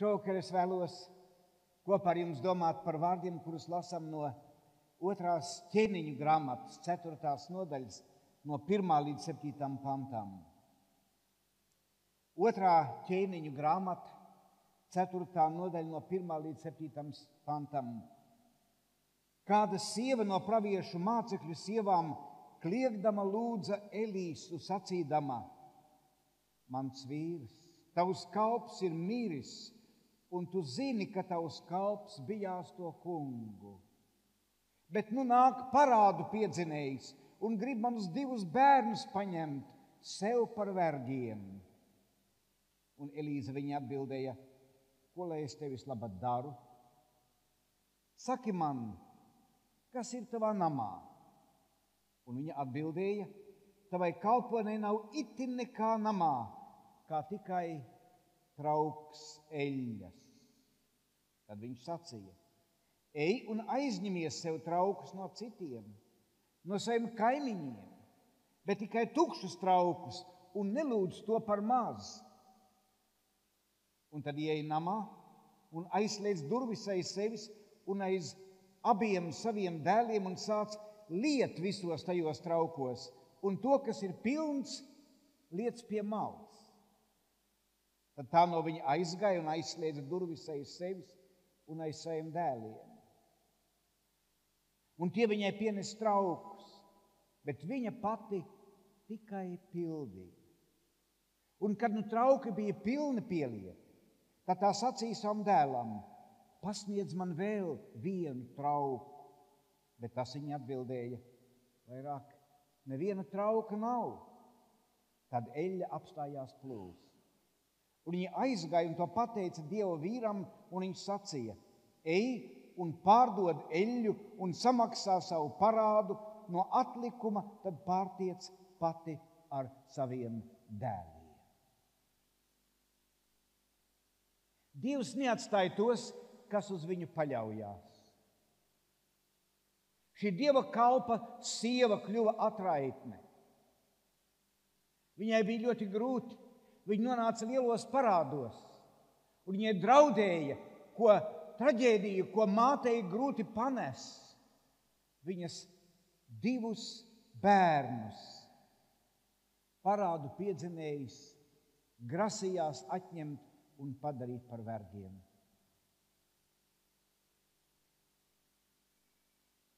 Šovakar es vēlos kopā ar jums domāt par vārdiem, kurus lasām no 2. ķēniņu grāmatas, 4. nodaļas, no 1. līdz 7. pantam. 2. ķēniņu grāmata, 4. nodaļa, no 1. līdz 7. pantam. Kāda sieva no praviešu mācekļu sievām kliegdama lūdza Elīsu sacīdama: Mans vīrs, tavs kalps ir miris, un tu zini, ka tavs kalps bijās to kungu. Bet nu nāk parādu piedzinējs un grib manus 2 bērnus paņemt sev par vergiem. Un Elīza viņa atbildēja: Ko lai es tev vislabāk daru? Saki man, kas ir tavā namā? Un viņa atbildēja: Tavai kalponei nav itin nekā namā, kā tikai trauks eļļas. Tad viņš sacīja: Ej un aizņemies sev traukus no citiem, no saviem kaimiņiem, bet tikai tukšus traukus un nelūdz to par maz. Un tad ieej namā un aizslēdz durvis aiz sevis un aiz abiem saviem dēliem un sāc liet visos tajos traukos, un to, kas ir pilns, liec pie malas. Tad tā no viņa aizgāja un aizslēdza durvis aiz sevis un aiz saviem dēliem. Un tie viņai pienes traukus, bet viņa pati tikai pildīja. Un kad nu trauki bija pilni pielieti, tad tā sacīja savam dēlam: Pasniedz man vēl 1 trauku. Bet tas viņa atbildēja: Vairāk neviena trauka nav. Tad eļļa apstājās plūst. Un viņa aizgāja un to pateica Dieva vīram, un viņš sacīja: Ej un pārdod eļļu un samaksā savu parādu, no atlikuma tad pārtiec pati ar saviem dēliem. Dievs neatstāja tos, kas uz viņu paļaujās. Šī Dieva kalpa sieva kļuva atraitne. Viņai bija ļoti grūti. Viņa nonāca lielos parādos. Un viņai draudēja, traģēdiju, ko mātei grūti panest. Viņas 2 bērnus parādu piedzinējis grasījās atņemt un padarīt par vergiem.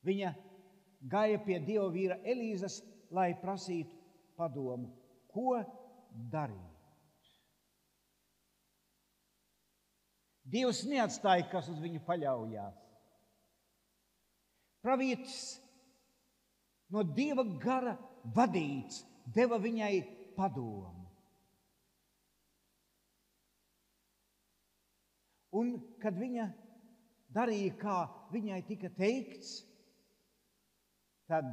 Viņa gāja pie Dieva vīra Elīzas, lai prasītu padomu, ko darīt. Dievs neatstāja, kas uz viņu paļaujās. Pravietis no Dieva gara vadīts deva viņai padomu. Un kad viņa darīja, kā viņai tika teikts, tad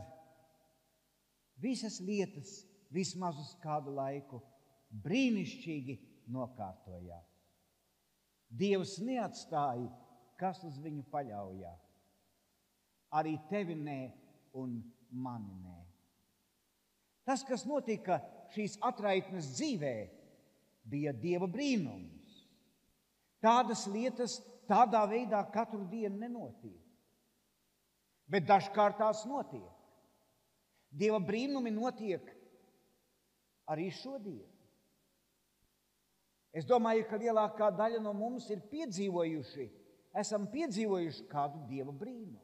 visas lietas vismaz uz kādu laiku brīnišķīgi nokārtojās. Dievs neatstāja, kas uz viņu paļaujās. Arī tevi nē un mani nē. Tas, kas notika šīs atraitnes dzīvē, bija Dieva brīnums. Tādas lietas tādā veidā katru dienu nenotiek. Bet dažkārt tās notiek. Dieva brīnumi notiek arī šodien. Es domāju, ka lielākā daļa no mums esam piedzīvojuši kādu Dieva brīnumu.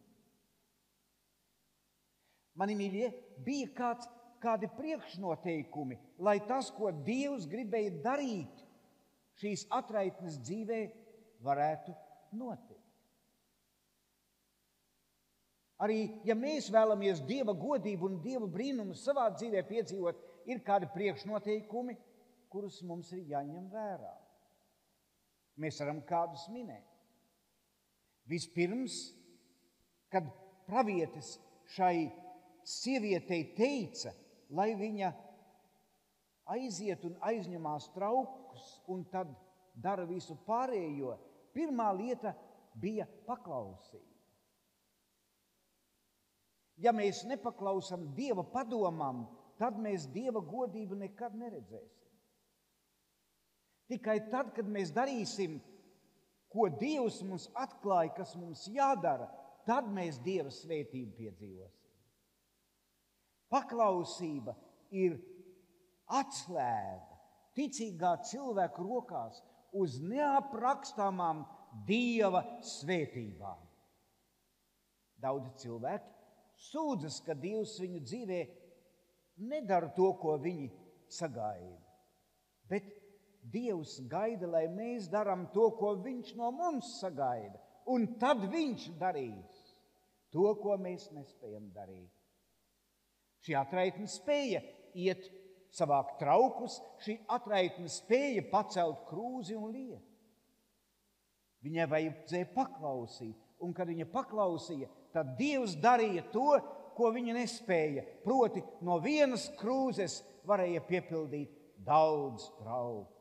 Mani mīļie, bija kādi priekšnoteikumi, lai tas, ko Dievs gribēja darīt šīs atraitnes dzīvē, varētu notikt. Arī, ja mēs vēlamies Dieva godību un Dieva brīnumu savā dzīvē piedzīvot, ir kādi priekšnoteikumi, kurus mums ir jāņem vērā. Mēs varam kādus minēt. Vispirms, kad pravietis šai sievietei teica, lai viņa aiziet un aizņemās traukus un tad dara visu pārējo, pirmā lieta bija paklausība. Ja mēs nepaklausam Dieva padomam, tad mēs Dieva godību nekad neredzēsim. Tikai tad, kad mēs darīsim ko Dievs mums atklāja, kas mums jādara, tad mēs Dieva svētību piedzīvosim. Paklausība ir atslēga ticīgā cilvēka rokās uz neaprakstāmām Dieva svētībām. Daudzi cilvēki sūdzas, ka Dievs viņu dzīvē nedara to, ko viņi sagaida. Bet Dievs gaida, lai mēs darām to, ko Viņš no mums sagaida. Un tad Viņš darīs to, ko mēs nespējam darīt. Šī atraitne spēja iet savākt traukus, šī atraitne spēja pacelt krūzi un liet. Viņai vajadzēja paklausīt, un kad viņa paklausīja, tad Dievs darīja to, ko viņa nespēja. Proti, no vienas krūzes varēja piepildīt daudz trauku.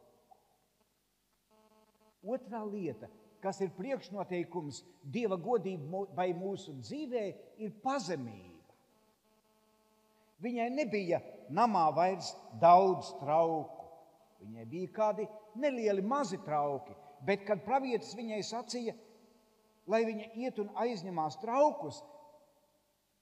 Otrā lieta, kas ir priekšnoteikums Dieva godībai mūsu dzīvē, ir pazemība. Viņai nebija namā vairs daudz trauku. Viņai bija kādi nelieli mazi trauki, bet kad pravietis viņai sacīja, lai viņa iet un aizņemās traukus,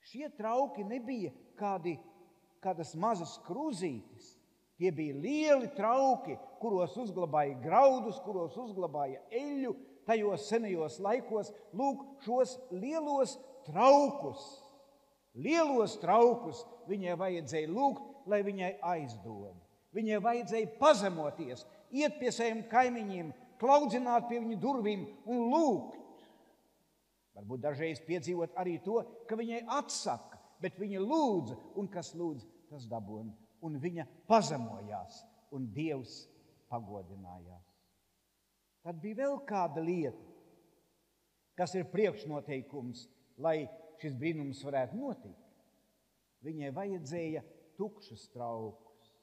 šie trauki nebija kādas mazas kruzītes. Tie bija lieli trauki, kuros uzglabāja graudus, kuros uzglabāja eļļu, tajos senajos laikos. Lūk, šos lielos traukus viņai vajadzēja lūgt, lai viņai aizdod. Viņai vajadzēja pazemoties, iet pie saviem kaimiņiem, klaudzināt pie viņu durvīm un lūgt. Varbūt dažreiz piedzīvot arī to, ka viņai atsaka, bet viņa lūdza, un kas lūdz, tas dabūna. Un viņa pazemojās, un Dievs pagodinājās. Tad bija vēl kāda lieta, kas ir priekšnoteikums, lai šis brīnums varētu notikt. Viņai vajadzēja tukšus traukus.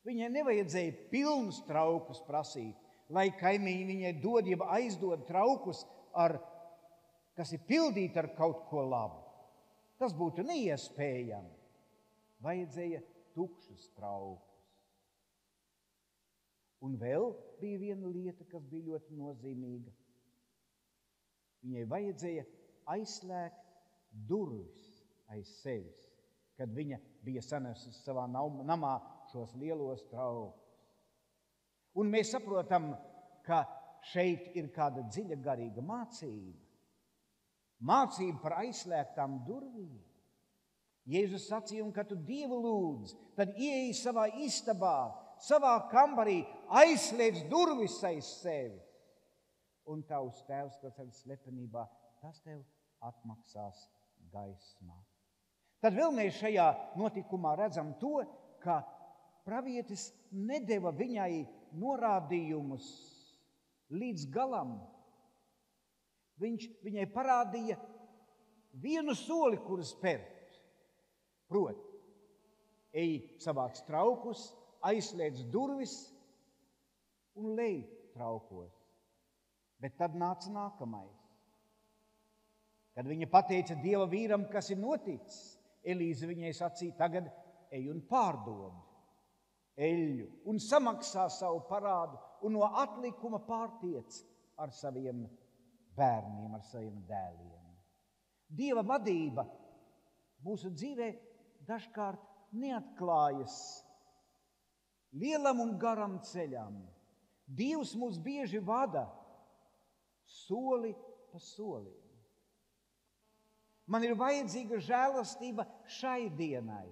Viņai nevajadzēja pilnus traukus prasīt, lai kaimiņi viņai dod, jeb aizdod traukus, kas ir pildīti ar kaut ko labu. Tas būtu neiespējami. Vajadzēja tukšus traukus. Un vēl bija viena lieta, kas bija ļoti nozīmīga. Viņai vajadzēja aizslēgt durvis aiz sevis, kad viņa bija sanesusi savā namā šos lielos traukus. Un mēs saprotam, ka šeit ir kāda dziļa garīga mācība. Mācība par aizslēgtām durvīm. Jēzus sacīja, un kad tu Dievu lūdz, tad ieej savā istabā, savā kambarī, aizslēdz durvis aiz sevi. Un tavs Tēvs, kas ir slepenībā, tas tev atmaksās gaismā. Tad vēl mēs šajā notikumā redzam to, ka pravietis nedeva viņai norādījumus līdz galam. Viņš viņai parādīja vienu soli, kuru spērt. Proti, ej savāc traukus, aizslēdz durvis un lej traukos. Bet tad nāca nākamais. Kad viņa pateica Dieva vīram, kas ir noticis, Elīze viņai sacīja, tagad ej un pārdod eļļu un samaksā savu parādu un no atlikuma pārtiec ar saviem bērniem, ar saviem dēliem. Dieva vadība mūsu dzīvē dažkārt neatklājas lielam un garam ceļam. Dievs mūs bieži vada soli pa solim. Man ir vajadzīga žēlastība šai dienai,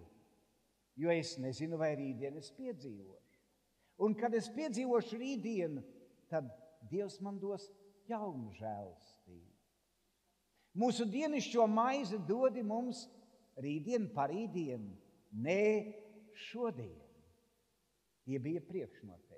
jo es nezinu, vai rītdien es piedzīvošu. Un kad es piedzīvošu rītdienu, tad Dievs man dos jaunu žēlastību. Mūsu dienišķo maizi dodi mums rītdien, parītdien, ne šodien. Tie bija priekšnoteikumi.